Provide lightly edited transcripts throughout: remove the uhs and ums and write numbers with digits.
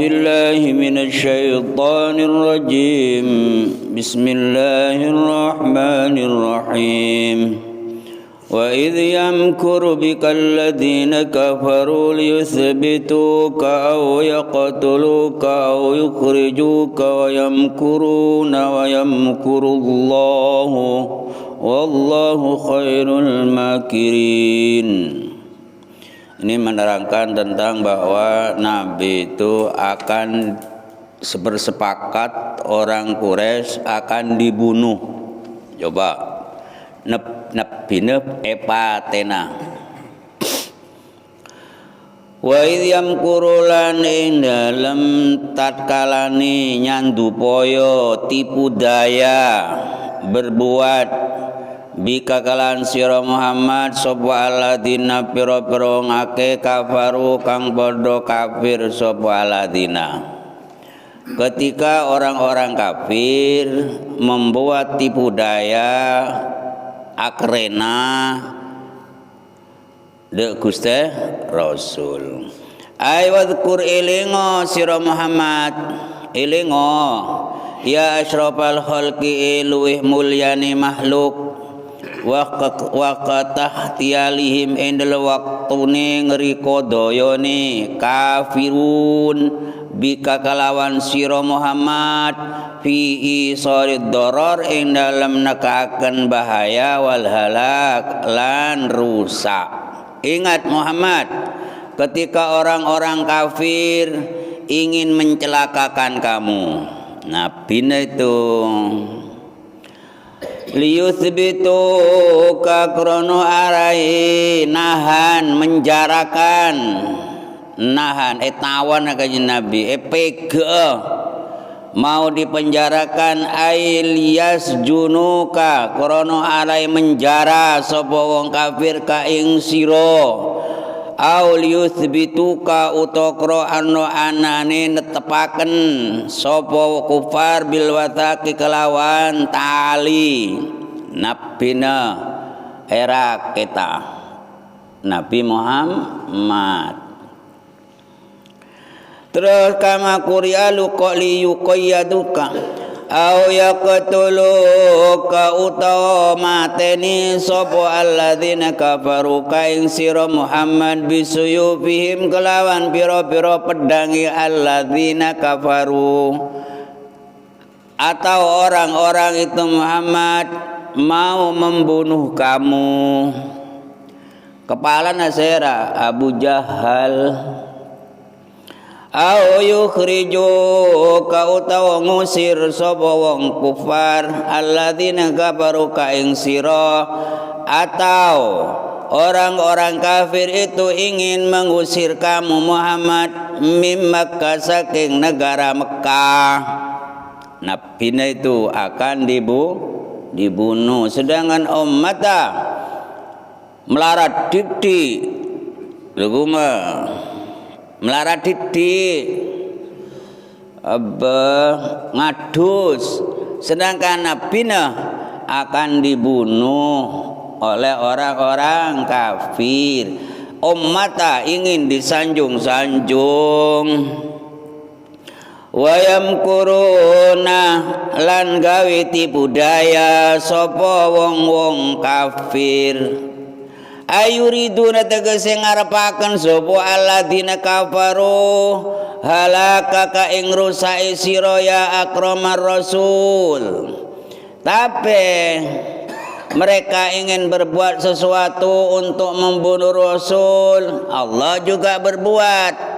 بالله من الشيطان الرجيم بسم الله الرحمن الرحيم وإذ يمكر بك الذين كفروا ليثبتوك أو يقتلوك أو يخرجوك ويمكرون ويمكر الله والله خير الماكرين. Ini menerangkan tentang bahwa Nabi itu akan bersepakat orang Quraisy akan dibunuh. Coba nebinep epatena. Wa idyam kurulan ing dalem tatkalane nyandupaya tipu daya berbuat bika kalan sira Muhammad sapa alladzina pira-pira ngake kafaru kang padha kafir sapa alladzina. Ketika orang-orang kafir membuat tipu daya akrena de Gusti Rasul. Ai wadhkur ilingo sira Muhammad ilingo ya asyrafal khalqi luwih mulyane makhluk waqatah tialihim endel waktune ngriko dayane kafirun bika kalawan sira Muhammad fi isarid darar ing dalem nekaken bahaya wal halak lan rusak. Ingat Muhammad, ketika orang-orang kafir ingin mencelakakan kamu, Nabi itu liyuthbitu ka krono arai nahan menjarakan nahan tawan kanjeng Nabi pege mau dipenjarakan ailias junuka krono arai menjara sapa wong kafir ka ing sira au liyuthbituka utokro ano anane netepaken sapa kufar bil wataqi kelawan tali nabina era kita Nabi Muhammad. Terus kama quri'alu qali yuqayyaduka au yaqtuluka utawa mateni sapa alladzina kafaru kaing sira Muhammad bisuyufihim kelawan pira-pira pedangi alladzina kafaru atau orang-orang itu Muhammad mau membunuh kamu. Kepala Nasera Abu Jahal au yukhrijuka utawa ngusir sapa wong kufar alladzina kafaru ka ing sira atau orang-orang kafir itu ingin mengusir kamu Muhammad mim Makkah saking negara Mekah. Nabi itu akan dibunuh sedangkan ummata melarat didi melarat didik ngadus sedangkan Nabi akan dibunuh oleh orang-orang kafir. Ummata ingin disanjung-sanjung wayam kuruna lan gawe tipu daya sapa wong-wong kafir ayuriduna tegese ngarepaken sapa alladzina kafaru halaka ka ing rusake sira ya akramar rasul. Tapi mereka ingin berbuat sesuatu untuk membunuh Rasul. Allah juga berbuat.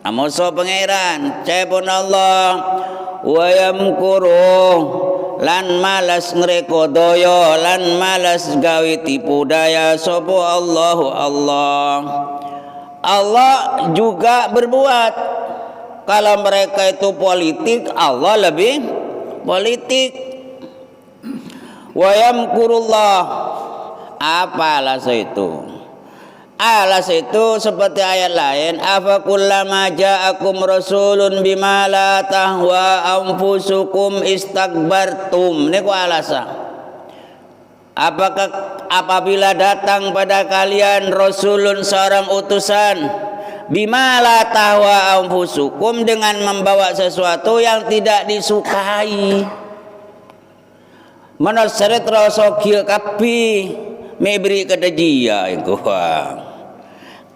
Amoso pangeran cepon Allah wa yamkuru lan malas ngreko daya lan malas gawe tipu daya sapa Allah juga berbuat. Kalau mereka itu politik, Allah lebih politik. Wa yamkurullah apa alas itu? Alas itu seperti ayat lain, afa kullama ja'akum rasulun bima la tahwa anfusukum istakbartum. Niku alasan. Apakah apabila datang pada kalian rasulun seorang utusan bima la tahwa anfusukum, dengan membawa sesuatu yang tidak disukai. Menasret rasokia kapi memberi kedejia itu.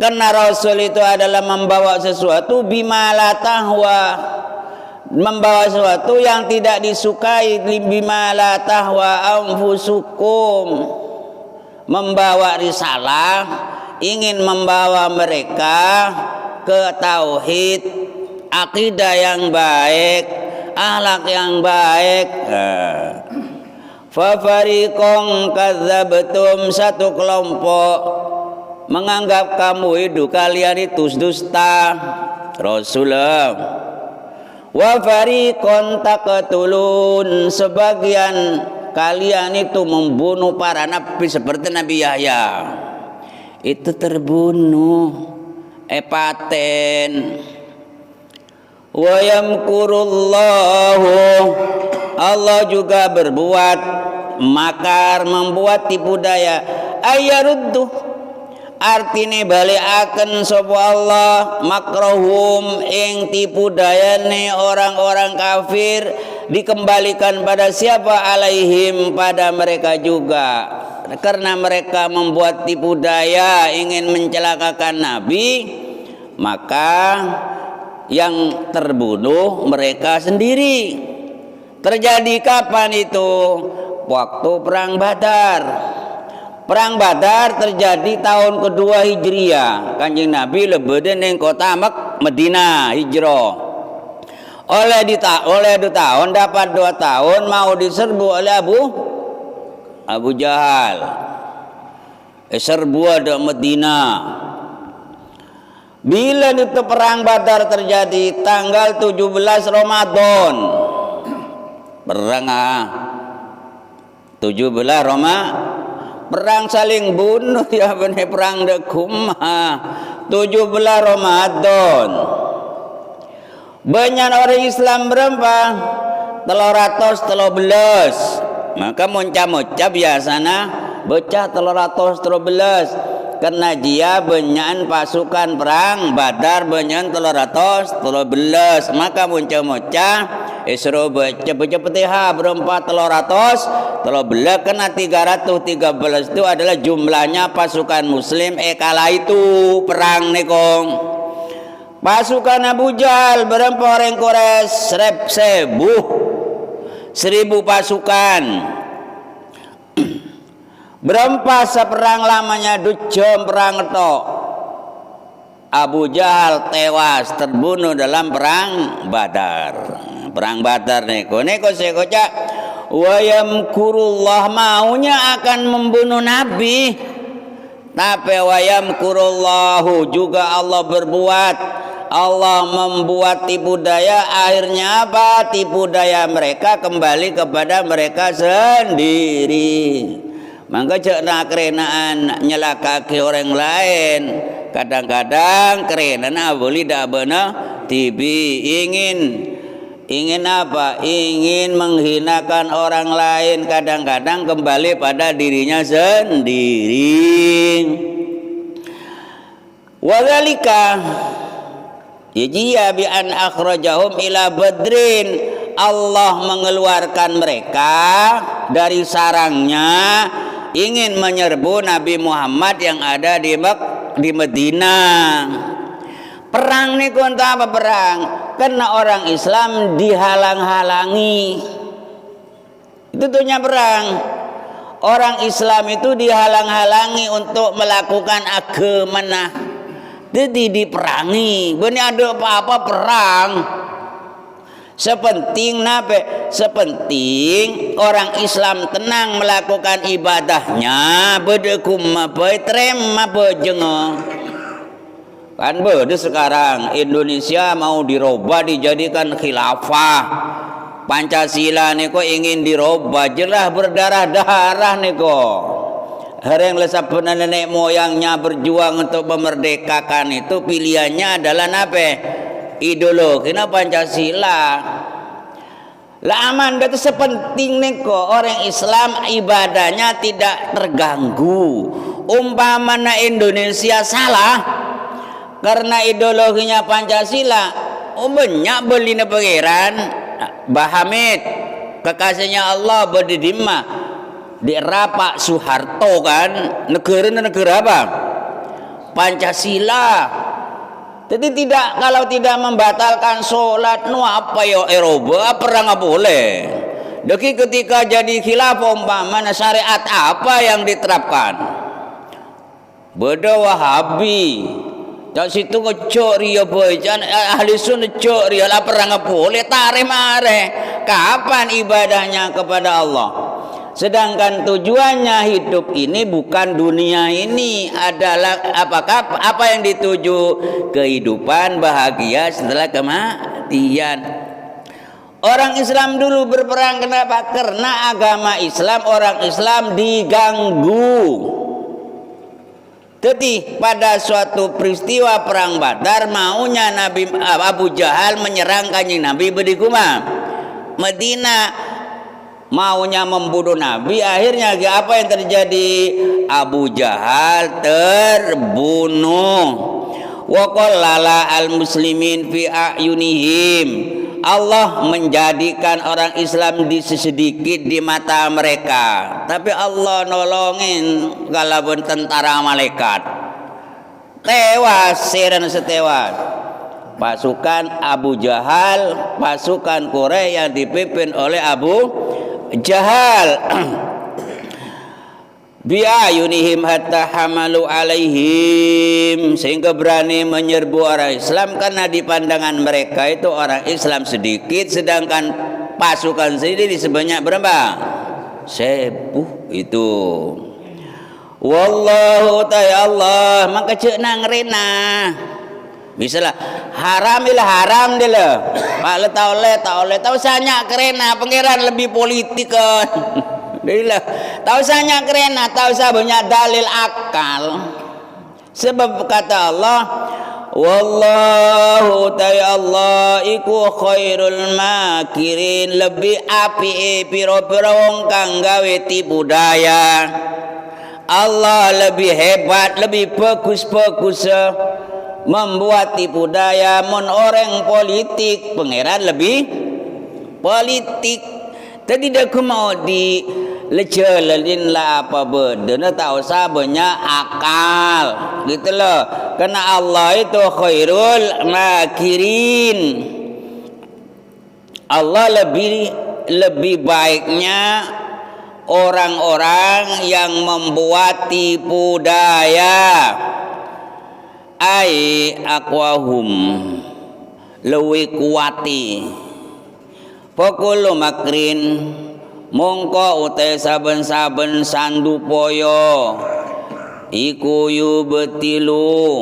Karena Rasul itu adalah membawa sesuatu bima la tahwa, membawa sesuatu yang tidak disukai, bima la tahwa anfusukum, membawa risalah, ingin membawa mereka ke tauhid, akidah yang baik, akhlak yang baik. Fa fariqon kadzabtum, satu kelompok menganggap kamu itu kalian itu dusta Rasulullah. Wa fariqon taqtulun, sebagian kalian itu membunuh para nabi seperti Nabi Yahya. Itu terbunuh, paten. Wa yamkurullahu, Allah juga berbuat makar, membuat tipu daya. Ayaruddu, artine balikaken sapa Allah makrohum ing tipu dayane orang-orang kafir, dikembalikan pada siapa? Alaihim, pada mereka juga. Karena mereka membuat tipu daya ingin mencelakakan Nabi, maka yang terbunuh mereka sendiri. Terjadi kapan itu? Waktu perang Badar. Perang Badar terjadi tahun kedua Hijriah. Kanjeng Nabi lebeden ning kota Madinah hijrah. Oleh di tahun dapat 2 tahun mau diserbu oleh Abu Jahal. Serbu ada Madinah. Bila itu perang Badar terjadi tanggal 17 Ramadan. Perang 17 perang saling bunuh ya bener, perang dekum 17 Ramadan. Banyak orang Islam berapa? 313. Maka monca-monca biasanya bocah 313, karena dia banyak pasukan perang Badar, banyak 313. Maka monca-monca isro baca petiha berempat 313, kena 313 itu adalah jumlahnya pasukan muslim kala itu perang nekong. Pasukan Abu Jahal berapa orang Quraisy? 1000 pasukan. Berapa seperang lamanya 2 jam perang itu. Abu Jahal tewas terbunuh dalam perang Badar. Perang Badar neko sekoca wa yamkurullah, maunya akan membunuh Nabi, tapi wa yamkurullahu juga Allah berbuat, Allah membuat tipu daya. Akhirnya apa? Tipu daya mereka kembali kepada mereka sendiri. Maka cekna kerenaan nyelakaki orang lain, kadang-kadang kerenaan boleh dak benar tibi ingin apa? Ingin menghinakan orang lain, kadang-kadang kembali pada dirinya sendiri. Wadzalika yajiya bi an akhrajahum ila Badrin, Allah mengeluarkan mereka dari sarangnya ingin menyerbu Nabi Muhammad yang ada di Madinah. Perang ini untuk apa perang? Karena orang Islam dihalang-halangi. Itu tuhnya perang. Orang Islam itu dihalang-halangi untuk melakukan agama. Jadi diperangi. Benar ada apa-apa perang. Sepenting nape? Sepenting orang Islam tenang melakukan ibadahnya, bedekum apa trem apa jengah. Kan beda sekarang Indonesia mau dirubah dijadikan khilafah. Pancasila niko ingin dirubah, jelas berdarah-darah niko. Hereng lesap nenek moyangnya berjuang untuk memerdekakan itu pilihannya adalah nape? Ideologi Pancasila. Lah aman itu sepenting niko orang Islam ibadahnya tidak terganggu. Umpamana Indonesia salah, karena ideologinya Pancasila. Banyak belina pangeran Bahamid kekasihnya Allah berdidimma di era Pak Soeharto kan, negara apa? Pancasila. Jadi tidak, kalau tidak membatalkan sholat apa ya Eropa pernah nggak boleh. Deki ketika jadi khilafah umpamanya syariat apa yang diterapkan? Beda Wahabi. Cak situ ngecok ria boy, ahli sunnah cok ria lah pernah nggak boleh tarik mare. Kapan ibadahnya kepada Allah? Sedangkan tujuannya hidup ini bukan dunia ini, adalah apa yang dituju? Kehidupan bahagia setelah kematian. Orang Islam dulu berperang kenapa? Karena agama Islam, orang Islam diganggu. Jadi pada suatu peristiwa perang Badar, maunya Nabi Abu Jahal menyerang kanjeng Nabi berdikuma Medina, maunya membunuh Nabi. Akhirnya apa yang terjadi? Abu Jahal terbunuh. Wa qallala al-muslimin fi a'yunihim. Allah menjadikan orang Islam sedikit di mata mereka, tapi Allah nolongin kalaupun tentara malaikat tewas dan setewas. Pasukan Abu Jahal, pasukan Quraisy yang dipimpin oleh Abu Jahal. Bi'ayunihim hatta hamalu alaihim, sehingga berani menyerbu orang Islam karena di pandangan mereka itu orang Islam sedikit, sedangkan pasukan sendiri sebanyak berapa? 1000 itu. Wallahu ta'ala Allah maka cek nang rena. Misalnya haramilah haram dia lah. Pak le tak oleh tahu sanya kerena pangeran lebih politik kan. Dililah tahu sanya kerena, tahu saya banyak dalil akal. Sebab kata Allah, wallahu ta'ala Allah iku khairul makirin, lebih api piro-piro wong kang gawe tipu daya. Allah lebih hebat, lebih bagus membuat tipu daya. Mun orang politik, pangeran lebih politik. Tadi dah mau di lecelelin lah apa benda, tak usah banyak akal gitu loh. Karena Allah itu khairul makirin. Allah lebih baiknya orang-orang yang membuat tipu daya. Ai aqwahum, luwi kuati. Pokulu makrin mongko utai saben-saben sandu poyo iku yubtilu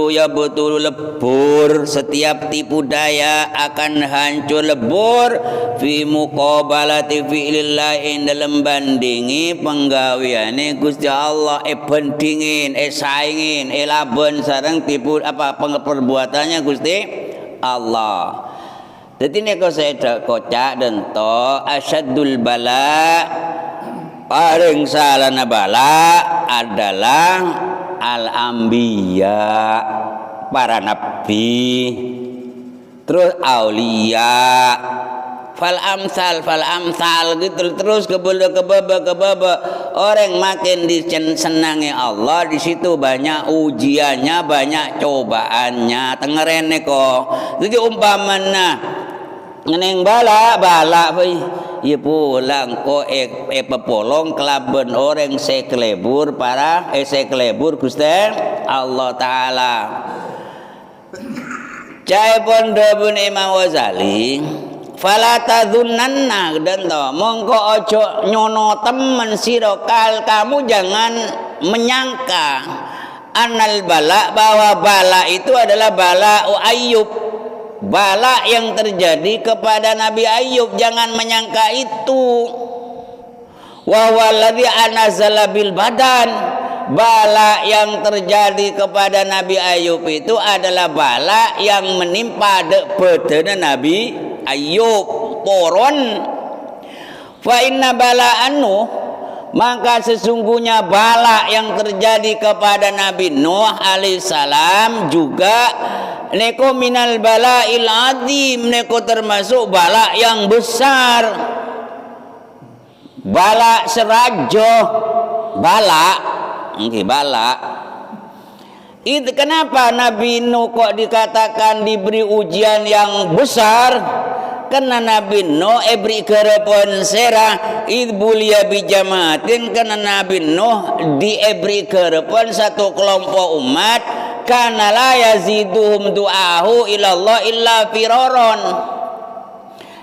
ya betul lebur. Setiap tipu daya akan hancur lebur fi muqabalati fi'lillah, dalam bandingi penggaweane Gusti Allah, bandingin saingin laban sareng tipu apa perbuatannya Gusti Allah. Jadi ini kalau saya kocak dan to asyadul bala, paling salahna bala adalah al-anbiya, para nabi, terus aulia, fal amsal gitu terus kebaba orang makin disenangi Allah, di situ banyak ujiannya, banyak cobaannya, tengerene kok. Jadi umpamanya ngeneng bala ya pulang ko pepolong kelaben orang sekelebur para sekelebur Gusti Allah taala. Cai pondobun Imam Ghazali fala tadzunnanna dan to mongko ojo nyono temen sira kamu jangan menyangka anal bala, bahwa bala itu adalah bala Ayub, bala yang terjadi kepada Nabi Ayub. Jangan menyangka itu. Wa waladzi anzala bil badan, bala yang terjadi kepada Nabi Ayub itu adalah bala yang menimpa badan Nabi Ayub. Poron fa inna bala anu maka sesungguhnya bala yang terjadi kepada Nabi Nuh alaihissalam juga neko minal bala'il azim, neko termasuk bala yang besar, bala serajo, bala itu. Kenapa Nabi Nuh kok dikatakan diberi ujian yang besar? Karena Nabi Nuh ibri kerepon serah idbulia bijamatin, karena Nabi Nuh diberi kerepon satu kelompok umat, karena la yaziduhum du'ahu ilallah illa firoron.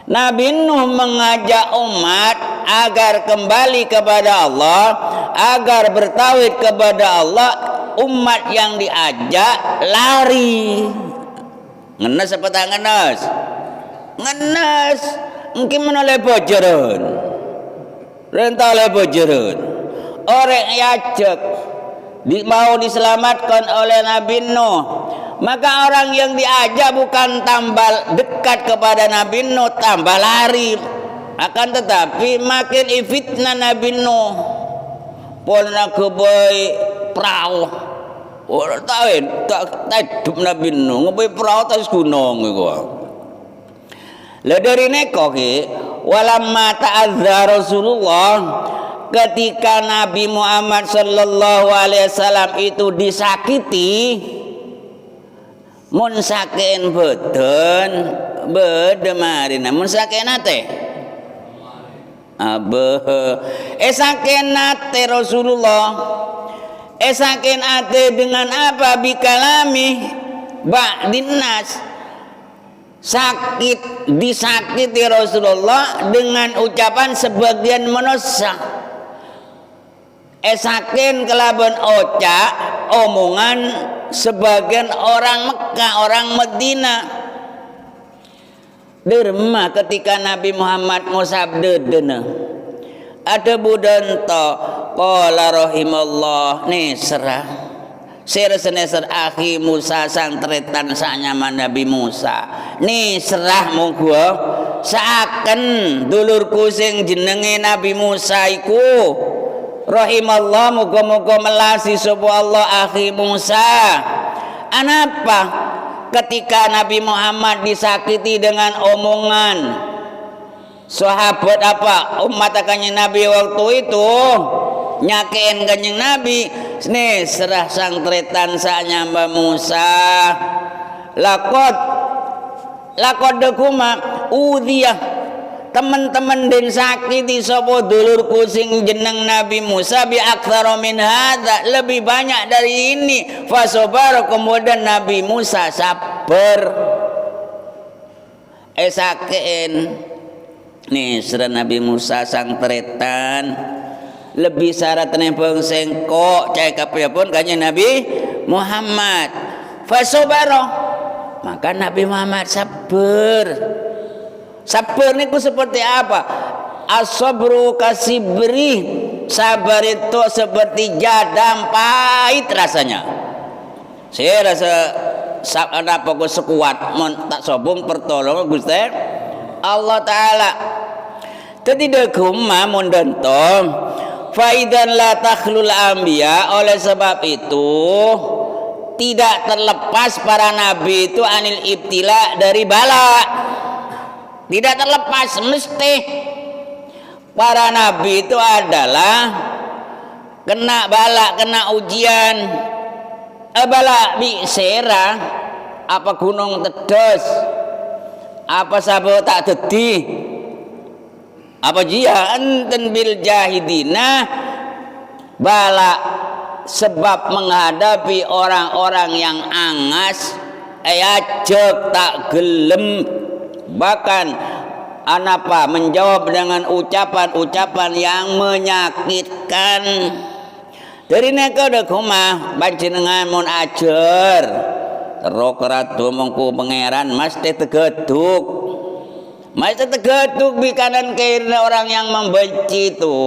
Nabi Nuh mengajak umat agar kembali kepada Allah, agar bertauhid kepada Allah. Umat yang diajak lari. Ngenes apa tak ngenes? Ngenes. Mungkin menoleh bocoran. Rentah oleh bocoran. Orang yajak mau diselamatkan oleh Nabi Nuh. Maka orang yang diajak bukan tambah dekat kepada Nabi Nuh, tambah lari. Akan tetapi makin fitnah Nabi Nuh. Pona keboy perahu. Orang tahu tak hidup Nabi Nuh ngeboy perahu atas gunung gitu. Lah dari neko ki walamma ta'azza Rasulullah, ketika Nabi Muhammad sallallahu alaihi wasallam itu disakiti, mun sakeun beden bedemarina mun sakeun ate sakeun ate Rasulullah sakeun ate dengan apa? Bikalami ba'dinnas, sakit disakiti Rasulullah dengan ucapan sebagian manusia. Sakeun kelaban omongan sebagian orang Mekah, orang Medina. Derma ketika Nabi Muhammad musabdedena ada budanto qala rahimallah nisra seneser akhi Musa sang tretan sanyaman Nabi Musa nisrah monggo saaken dulurku sing jenenge Nabi Musa iku rahimallah muga-muga melasi sapa Allah akhi Musa. Anapa ketika Nabi Muhammad disakiti dengan omongan sahabat apa umat kanjeng Nabi waktu itu nyakein kanjeng Nabi nih serah sang tretan sanyamba Musa lakod dekuma udhiyah teman-teman den sakiti sapa dulurku sing jeneng Nabi Musa bi aktsara min hadza, lebih banyak dari ini. Fasobar, kemudian Nabi Musa sabar. Sakeun nih sera Nabi Musa sang tretan lebih syarat nempeng sengkok cai kapepun kanjeng Nabi Muhammad. Fasobaro, maka Nabi Muhammad sabar. Sabar niku seperti apa? As-sabru kasibri, sabar itu seperti jadam pahit rasanya. Saya rasa apa kok sekuat tak sobong pertolongan Gusti Allah Ta'ala. Tidak gumma mondanto faidan la takhlul anbiya, oleh sebab itu tidak terlepas para nabi itu anil ibtila, dari bala. Tidak terlepas, mesti para nabi itu adalah kena bala, kena ujian. Bala bi sera, apa gunung tedes, apa sabo tak dedi, apa jia enten bil jahidina, bala sebab menghadapi orang-orang yang angas, ajak tak gelem, bahkan anapa menjawab dengan ucapan-ucapan yang menyakitkan. Dari neka udah kumah panjenengan mun ajar terus keratu mengku pangeran mesti tegeduk, mesti tegeduk bi kanan kiri orang yang membenci itu.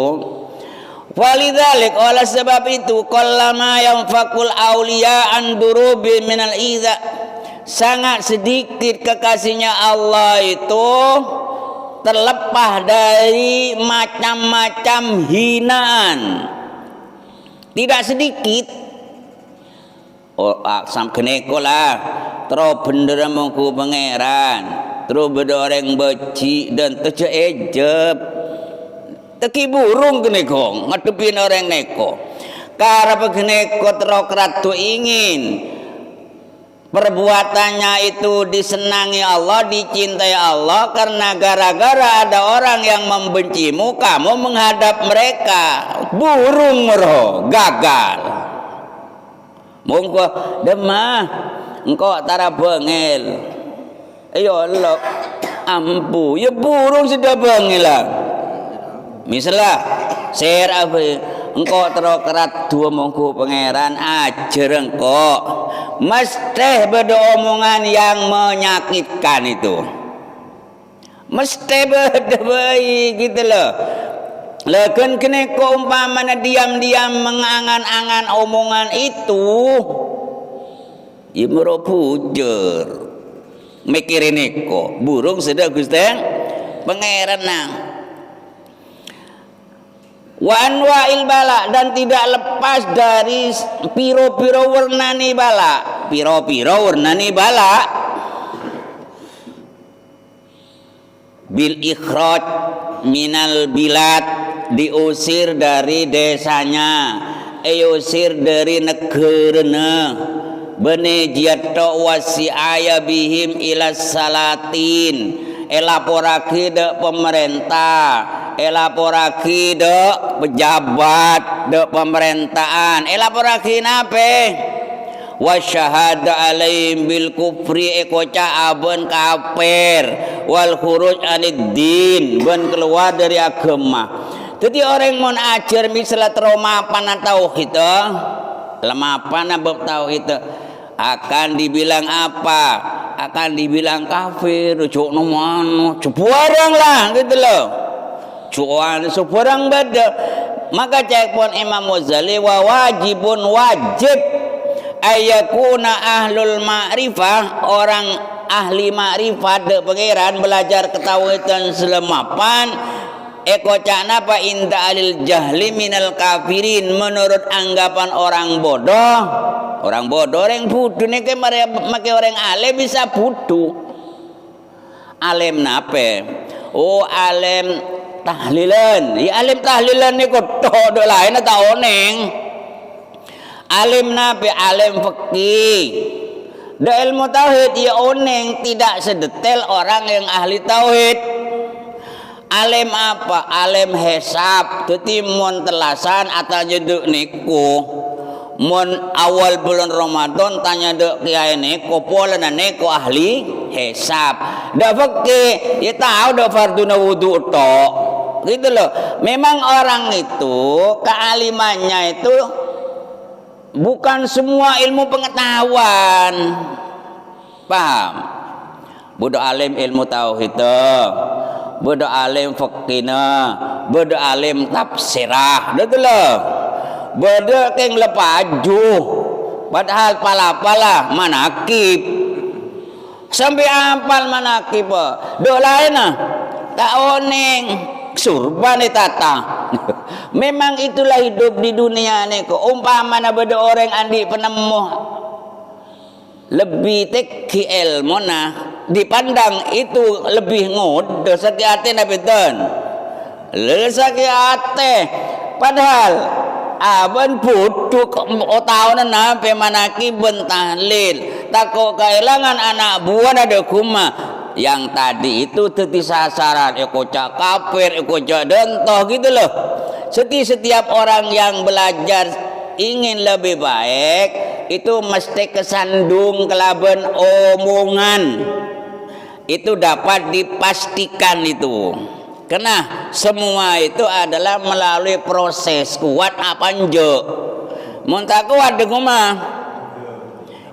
Walidzalik, oleh sebab itu qallama yanfaqul auliya an durubi minal idza, sangat sedikit kekasihnya Allah itu terlepas dari macam-macam hinaan. Tidak sedikit. Sam keneko lah. Terus bener mongku pangeran. Terus berdoreng beci dan tercejep. Teki burung keneko ngadepin orang neko. Karena keneko terus keratu ingin perbuatannya itu disenangi Allah, dicintai Allah, karena gara-gara ada orang yang membencimu, kamu menghadap mereka. Burung meroh gagal. Monggo demah engkau tara bengel. Ayo Allah ampu ya burung sudah bengel lah. Misalnya share apa engkau terus kerat dua monggo pangeran ajar engkau mesti beromongan yang menyakitkan itu, mesti berdebai gitu loh. Lakin kena kau umpamanya diam-diam mengangan-angan omongan itu, ya meropujer mikirin eko burung sudah gusteng pangeran nang. Wa anwa'il bala, dan tidak lepas dari piro-piro warnani bala. Piro-piro warnani bala. Bil ikhraj minal bilad, diusir dari desanya, usir dari negerana. Bene jatto wasi ayabihim ila salatin, elaporaki de pemerintah, elaporaki de pejabat de pemerintahan, elaporaki nape wasyahada alaihim bil kufri ekoca aben kafir wal khuruj anid din, ben keluar dari agama. Jadi orang mun ajar misalnya trauma pana tauhid lemah pana bab tauhid akan dibilang apa? Akan dibilang kafir, cuk nomano, cubarang lah gitu loh. Cuan sebarang beda. Maka cek pun Imam Ghazali wa wajibun wajib ayakuna ahlul ma'rifah, orang ahli ma'rifat de pangeran belajar ketauhidan selemapan ekocana apa inda alil jahli minal kafirin, menurut anggapan orang bodoh. Orang bodoh yang bodoh nih ke make orang alim bisa bodoh. Alim nape? Oh alim tahlilan. Ya alim tahlilan nih kok do lain atau oneng. Alim nape? Alim fikih. Da ilmu tauhid ya oneng, tidak sedetail orang yang ahli tauhid. Alim apa? Alim hisab. Tuti mon telasan atau jeduk niku. Mon awal bulan Ramadan tanya dek kiai neko pola neko ahli hisab. Dah fakih ya tahu dah farduna wudu tok. Gitu loh. Memang orang itu kealimannya itu bukan semua ilmu pengetahuan. Paham? Bodo alim ilmu tauhid, bodo alim fikihna, bodo alim tafsirah. Gitu loh. Bodo keng lepaju, padahal pala-pala manakib. Sampai apal manakib, do lain tak oneng surban tata. Memang itulah hidup di dunia ni. Umpama bodo orang andi penemu lebih teki ilmu dipandang itu lebih ngod sakit hati nabitan sakit hati, padahal aban putuk otahunan nape manaki bentahlil takut kehilangan anak buah ada kuma yang tadi itu teti sasaran ekocak kafir ekocak dentoh gitu loh. Setiap orang yang belajar ingin lebih baik itu mesti kesandung kelaban omongan, itu dapat dipastikan itu. Karena semua itu adalah melalui proses kuat apa njo. Muntah kuat mah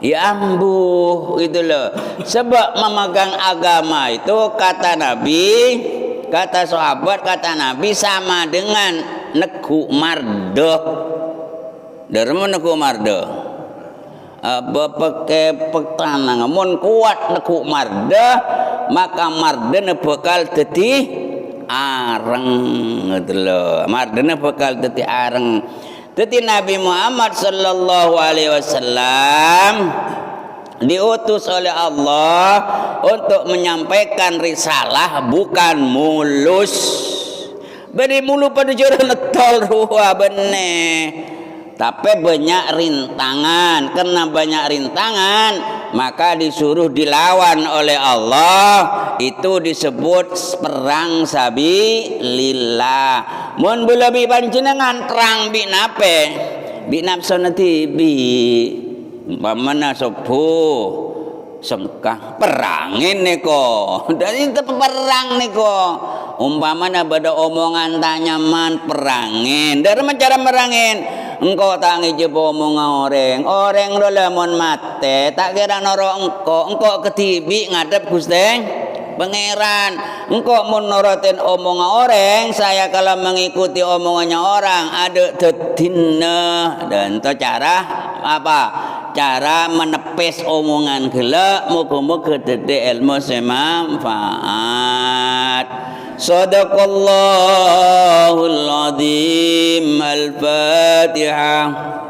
ya ambuh itu loh. Sebab memegang agama itu kata Nabi, kata sahabat, kata Nabi sama dengan neku mardo. Derma neku mardo. Apa pakai petanang mun kuat neku mardo maka mardana bakal dadi areng ngono lho. Mardana bakal dadi areng. Dadi Nabi Muhammad sallallahu alaihi wasallam diutus oleh Allah untuk menyampaikan risalah, bukan mulus. Beri mulu pada jalan tol ruah benih. Tapi banyak rintangan. Karena banyak rintangan, maka disuruh dilawan oleh Allah. Itu disebut perang sabilillah. Mun bula bi panjenengan perang bi nape? Bi nafsuna tibi. Umpamana sepuh sengkang perangin niko. Dari itu perang niko. Umpamana pada omongan tanyaman perangin. Dari cara merangin. Engkau tak ngejebo omongan orang lo lemon mate tak kira noro engkau ketibi ngadep Gusti Pangeran. Engkau menorotin omongan orang, saya kalau mengikuti omongannya orang ada tetina. Dan itu cara apa? Cara menepis omongan gila, muga-muga dede ilmu semanfaat. Sadaqallahul azim. Al-Fatihah.